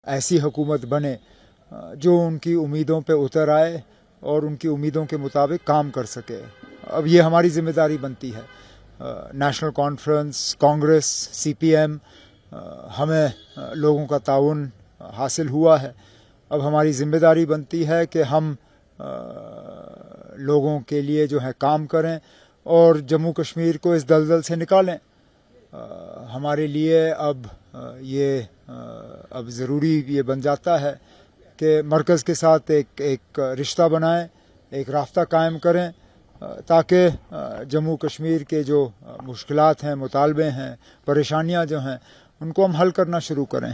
ایسی حکومت بنے جو ان کی امیدوں پہ اتر آئے اور ان کی امیدوں کے مطابق کام کر سکے. اب یہ ہماری ذمہ داری بنتی ہے. نیشنل کانفرنس، کانگریس، سی پی ایم، ہمیں لوگوں کا تعاون حاصل ہوا ہے. اب ہماری ذمہ داری بنتی ہے کہ ہم لوگوں کے لیے جو ہے کام کریں اور جموں کشمیر کو اس دلدل سے نکالیں. ہمارے لیے اب ضروری یہ بن جاتا ہے کہ مرکز کے ساتھ ایک رشتہ بنائیں، ایک رابطہ قائم کریں تاکہ جموں کشمیر کے جو مشکلات ہیں، مطالبے ہیں، پریشانیاں جو ہیں ان کو ہم حل کرنا شروع کریں.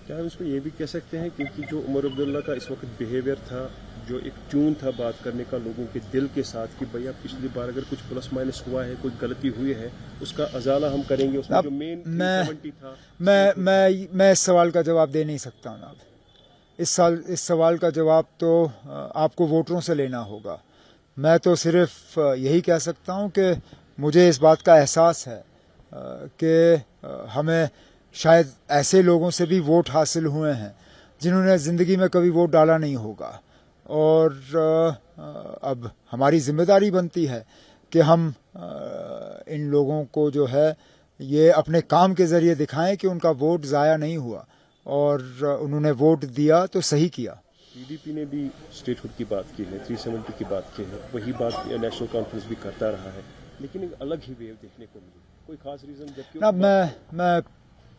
کیا ہم اس کو یہ بھی کہہ سکتے ہیں کیونکہ جو عمر عبداللہ کا اس وقت بیہیویئر تھا، جو ایک ٹیون تھا بات کرنے کا لوگوں کے دل کے ساتھ کہ بھیا پچھلی بار اگر کچھ پلس مائنس ہوا ہے، کوئی غلطی ہوئی ہے، اس کا ازالہ ہم کریں گے. اس میں جو مین 370 تھا. میں اس سوال کا جواب دے نہیں سکتا ہوں. اس سوال کا جواب تو آپ کو ووٹروں سے لینا ہوگا. میں تو صرف یہی کہہ سکتا ہوں کہ مجھے اس بات کا احساس ہے کہ ہمیں شاید ایسے لوگوں سے بھی ووٹ حاصل ہوئے ہیں جنہوں نے زندگی میں کبھی ووٹ ڈالا نہیں ہوگا، اور اب ہماری ذمہ داری بنتی ہے کہ ہم ان لوگوں کو جو ہے یہ اپنے کام کے ذریعے دکھائیں کہ ان کا ووٹ ضائع نہیں ہوا اور انہوں نے ووٹ دیا تو صحیح کیا. پی ڈی پی نے بھی اسٹیٹ ہوڈ کی بات کی ہے، 370 کی بات کی ہے، وہی بات نیشنل کانفرنس بھی کرتا رہا ہے، لیکن ایک الگ ہی ویو دیکھنے کو ملی. کوئی خاص ریزن؟ جبکہ میں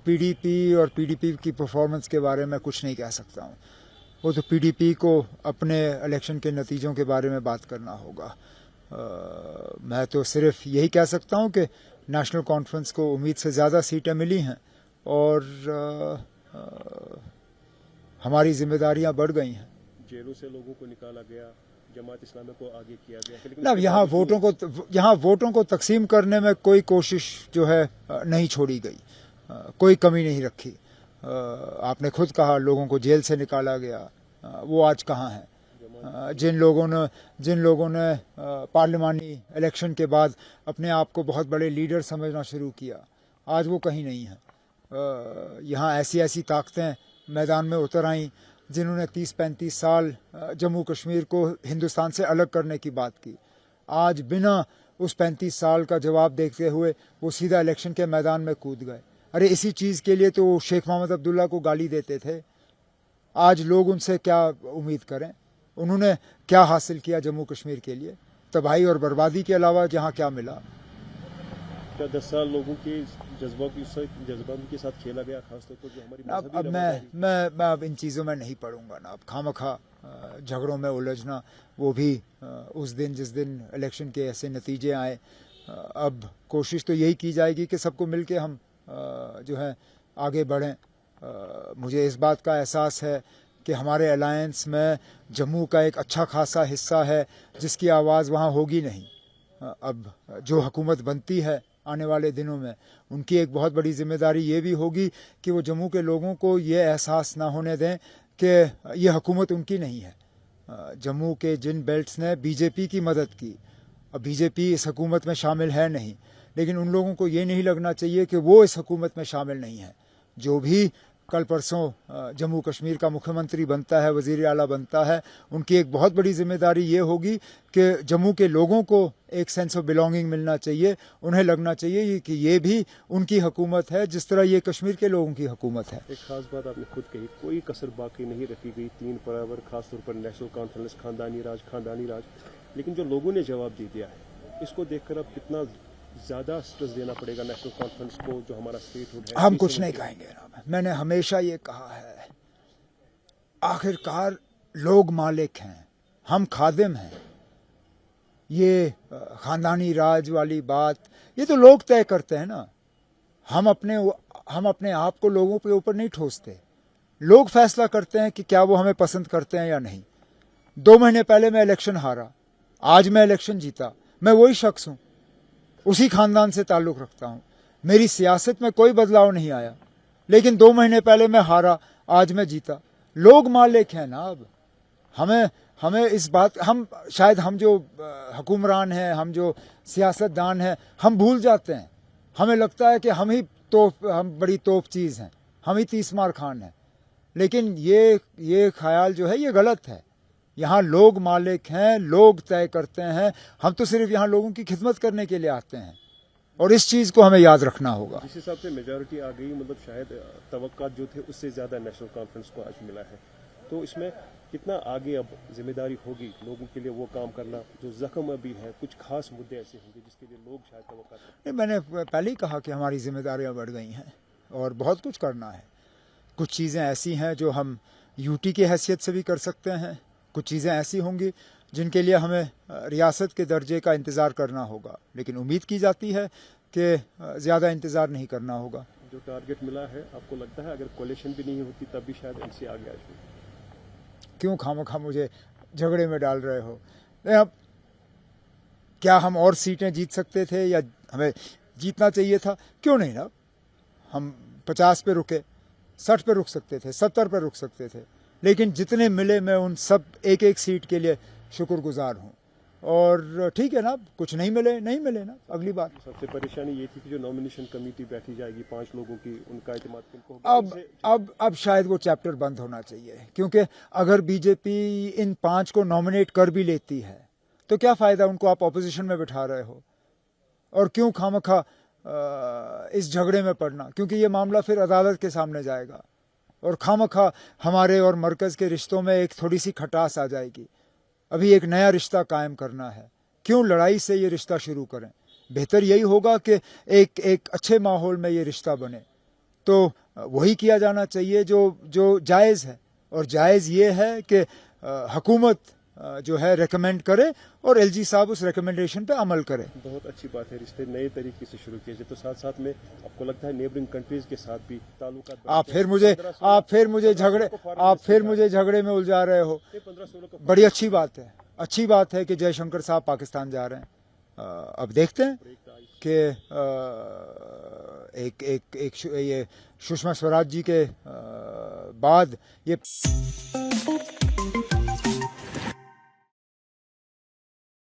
پی ڈی پی اور پی ڈی پی کی پرفارمنس کے بارے میں کچھ نہیں کہہ سکتا ہوں. وہ تو پی ڈی پی کو اپنے الیکشن کے نتیجوں کے بارے میں بات کرنا ہوگا. میں تو صرف یہی کہہ سکتا ہوں کہ نیشنل کانفرنس کو امید سے زیادہ سیٹیں ملی ہیں اور ہماری ذمہ داریاں بڑھ گئی ہیں. جیلوں سے لوگوں کو نکالا گیا، جماعت اسلامی کو آگے کیا گیا، لیکن یہاں ووٹوں کو تقسیم کرنے میں کوئی کوشش جو ہے نہیں چھوڑی گئی، کوئی کمی نہیں رکھی. آپ نے خود کہا لوگوں کو جیل سے نکالا گیا، وہ آج کہاں ہیں؟ جن لوگوں نے پارلیمانی الیکشن کے بعد اپنے آپ کو بہت بڑے لیڈر سمجھنا شروع کیا، آج وہ کہیں نہیں ہیں. یہاں ایسی طاقتیں میدان میں اتر آئیں جنہوں نے 30-35 سال جموں کشمیر کو ہندوستان سے الگ کرنے کی بات کی. آج بنا اس 35 سال کا جواب دیکھتے ہوئے وہ سیدھا الیکشن کے میدان میں کود گئے. ارے اسی چیز کے لیے تو شیخ محمد عبداللہ کو گالی دیتے تھے. آج لوگ ان سے کیا امید کریں؟ انہوں نے کیا حاصل کیا جموں کشمیر کے لیے؟ تباہی اور بربادی کے علاوہ جہاں کیا ملا؟ کیا 10 سال لوگوں کے جذبات کے ساتھ کھیلا گیا، خاص طور پر جو ہماری اب میں اب ان چیزوں میں نہیں پڑوں گا نا. اب خواہ جھگڑوں میں الجھنا، وہ بھی اس دن جس دن الیکشن کے ایسے نتیجے آئے. اب کوشش تو یہی کی جائے گی کہ سب کو مل کے ہم جو ہے آگے بڑھیں. مجھے اس بات کا احساس ہے کہ ہمارے الائنس میں جموں کا ایک اچھا خاصا حصہ ہے جس کی آواز وہاں ہوگی نہیں. اب جو حکومت بنتی ہے آنے والے دنوں میں، ان کی ایک بہت بڑی ذمہ داری یہ بھی ہوگی کہ وہ جموں کے لوگوں کو یہ احساس نہ ہونے دیں کہ یہ حکومت ان کی نہیں ہے. جموں کے جن بیلٹس نے بی جے پی کی مدد کی، اب بی جے پی اس حکومت میں شامل ہے نہیں، لیکن ان لوگوں کو یہ نہیں لگنا چاہیے کہ وہ اس حکومت میں شامل نہیں ہیں. جو بھی کل پرسوں جموں کشمیر کا مکھیہ منتری بنتا ہے، وزیر اعلیٰ بنتا ہے، ان کی ایک بہت بڑی ذمہ داری یہ ہوگی کہ جموں کے لوگوں کو ایک سینس آف بلانگنگ ملنا چاہیے. انہیں لگنا چاہیے کہ یہ بھی ان کی حکومت ہے جس طرح یہ کشمیر کے لوگوں کی حکومت ہے. ایک خاص بات آپ نے خود کہی، کوئی کسر باقی نہیں رکھی گئی. 3 پڑاور، خاص طور پر نیشنل کانفرنس، خاندانی راج. لیکن جو لوگوں نے جواب دے دیا ہے، اس کو دیکھ کر اب کتنا زیادہ اسٹریس دینا پڑے گا نیشنل کانفرنس کو، جو ہمارا اسٹیٹ ہوڈ ہے. ہم کچھ نہیں کہیں گے. میں نے ہمیشہ یہ کہا ہے، آخر کار لوگ مالک ہیں، ہم خادم ہیں. یہ خاندانی راج والی بات یہ تو لوگ طے کرتے ہیں نا. ہم اپنے آپ کو لوگوں کے اوپر نہیں ٹھوستے. لوگ فیصلہ کرتے ہیں کہ کیا وہ ہمیں پسند کرتے ہیں یا نہیں. 2 مہینے پہلے میں الیکشن ہارا، آج میں الیکشن جیتا. میں وہی شخص ہوں، اسی خاندان سے تعلق رکھتا ہوں. میری سیاست میں کوئی بدلاؤ نہیں آیا، لیکن 2 مہینے پہلے میں ہارا، آج میں جیتا. لوگ مالک ہیں نا. اب ہمیں اس بات ہم جو حکمران ہیں، ہم جو سیاست دان ہیں، ہم بھول جاتے ہیں. ہمیں لگتا ہے کہ ہم بڑی توپ چیز ہیں، ہم ہی 30 مار خان ہیں. لیکن یہ خیال جو ہے یہ غلط ہے. یہاں لوگ مالک ہیں, لوگ طے کرتے ہیں, ہم تو صرف یہاں لوگوں کی خدمت کرنے کے لیے آتے ہیں, اور اس چیز کو ہمیں یاد رکھنا ہوگا. جس حساب سے میجورٹی آ گئی, مطلب شاید توقعات جو تھے اس سے زیادہ نیشنل کانفرنس کو آج ملا ہے, تو اس میں کتنا آگے اب ذمہ داری ہوگی لوگوں کے لیے وہ کام کرنا جو زخم ابھی ہے؟ کچھ خاص مدعے ایسے ہوں گے جس کے لیے لوگ شاید توقع کرتے ہیں. میں نے پہلے ہی کہا کہ ہماری ذمہ داریاں بڑھ گئی ہیں اور بہت کچھ کرنا ہے. کچھ چیزیں ایسی ہیں جو ہم یو ٹی کی حیثیت سے بھی کر سکتے ہیں, کچھ چیزیں ایسی ہوں گی جن کے لیے ہمیں ریاست کے درجے کا انتظار کرنا ہوگا, لیکن امید کی جاتی ہے کہ زیادہ انتظار نہیں کرنا ہوگا. جو ٹارگٹ ملا ہے, آپ کو لگتا ہے اگر کولیشن بھی نہیں ہوتی تب بھی شاید این سی آگے آ جائے؟ کیوں خواہ مجھے جھگڑے میں ڈال رہے ہو؟ اب کیا ہم اور سیٹیں جیت سکتے تھے یا ہمیں جیتنا چاہیے تھا؟ کیوں نہیں نا, ہم 50 پہ رکے, 60 پہ رک سکتے تھے, 70 پہ رک سکتے تھے, لیکن جتنے ملے میں ان سب ایک ایک سیٹ کے لیے شکر گزار ہوں. اور ٹھیک ہے نا, کچھ نہیں ملے نا, اگلی بار. سب سے پریشانی یہ تھی کہ جو نامینیشن کمیٹی بیٹھی جائے گی 5 لوگوں کی, ان کا اعتماد کن کو ہوگا؟ اب شاید وہ چیپٹر بند ہونا چاہیے, کیونکہ اگر بی جے پی ان 5 کو نامنیٹ کر بھی لیتی ہے تو کیا فائدہ ان کو آپ اپوزیشن میں بٹھا رہے ہو, اور کیوں خواہ اس جھگڑے میں پڑنا, کیونکہ یہ معاملہ پھر عدالت کے سامنے جائے گا اور خواہ ہمارے اور مرکز کے رشتوں میں ایک تھوڑی سی کھٹاس آ جائے گی. ابھی ایک نیا رشتہ قائم کرنا ہے, کیوں لڑائی سے یہ رشتہ شروع کریں؟ بہتر یہی ہوگا کہ ایک اچھے ماحول میں یہ رشتہ بنے. تو وہی کیا جانا چاہیے جو جائز ہے, اور جائز یہ ہے کہ حکومت جو ہے ریکمینڈ کرے اور ایل جی صاحب اس ریکمینڈیشن پہ عمل کرے. بہت اچھی بات ہے, رشتے نئے طریقے سے شروع کیے جائے, تو ساتھ ساتھ میں آپ کو لگتا ہے نیبرنگ کنٹریز کے ساتھ بھی تعلقات؟ آپ پھر مجھے جھگڑے میں الجھا رہے ہو. 15-16 بڑی اچھی بات ہے کہ جے شنکر صاحب پاکستان جا رہے ہیں. اب دیکھتے ہیں کہ یہ سشما سوراج جی کے بعد یہ